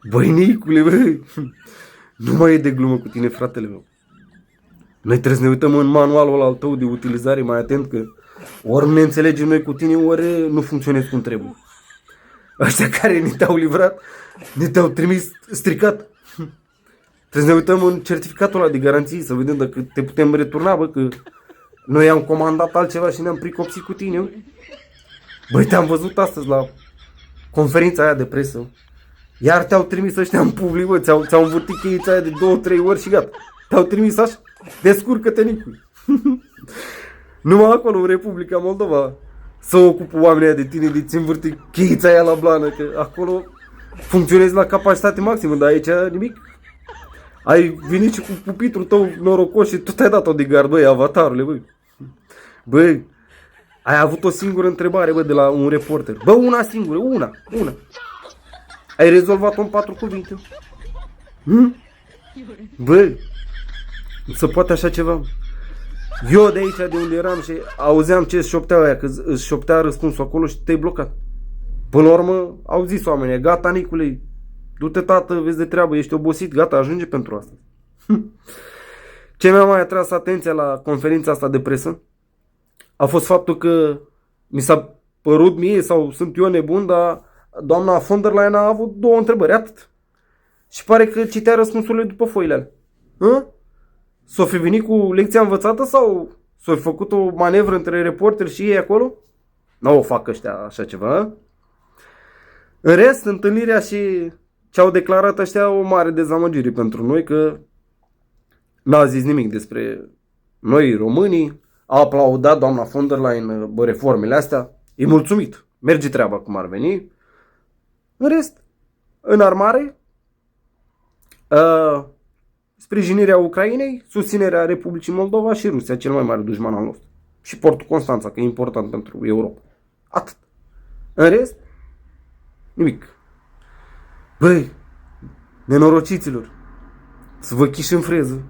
Băi, Nicule, băi, nu mai e de glumă cu tine, fratele meu. Noi trebuie să ne uităm în manualul al tău de utilizare mai atent, că ori nu ne înțelegem noi cu tine, ori nu funcționezi cum trebuie. Ăștia care ne te-au livrat, ne te-au trimis stricat. Trebuie să ne uităm în certificatul ăla de garanții, să vedem dacă te putem returna, bă, că noi am comandat altceva și ne-am pricopsit cu tine. Băi, te-am văzut astăzi la conferința aia de presă. Iar te-au trimis ăștia în public, bă, ți-au învârtit cheița aia de 2-3 ori și gata. Te-au trimis așa, descurcă-te, Nicule. Numai acolo, în Republica Moldova, să ocupă oamenii de tine de ți învârti cheița aia la blană, că acolo funcționezi la capacitate maximă, dar aici nimic. Ai venit și cu pupitrul tău norocos și tu te-ai dat-o de gard, băi, avatarule, băi. Băi, ai avut o singură întrebare, bă, de la un reporter. Bă, una singură, una. Ai rezolvat-o în 4 cuvinte. Bă, nu se poate așa ceva. Eu de aici, de unde eram și auzeam ce își șoptea aia, că își șoptea răspunsul acolo și te-ai blocat. Până la urmă, au zis oamenii, gata, Nicule, du-te, tată, vezi de treabă, ești obosit, gata, ajunge pentru asta. Ce mi-a mai atras atenția la conferința asta de presă a fost faptul că mi s-a părut mie, sau sunt eu nebun, dar doamna von der Leyen a avut 2 întrebări, atât. Și pare că citea răspunsurile după foile alea. S-o fi venit cu lecția învățată sau s-o fi făcut o manevră între reporteri și ei acolo? Nu o fac ăștia așa ceva, În rest, întâlnirea și ce au declarat ăștia o mare dezamăgire pentru noi, că n-a zis nimic despre noi românii, a aplaudat doamna von der Leyen reformele astea, e mulțumit, merge treaba cum ar veni. În rest, în armare, sprijinirea Ucrainei, susținerea Republicii Moldova și Rusia, cel mai mare dușman al nostru. Și portul Constanța, că e important pentru Europa. Atât. În rest, nimic. Băi, nenorociților, să vă chiși în freză.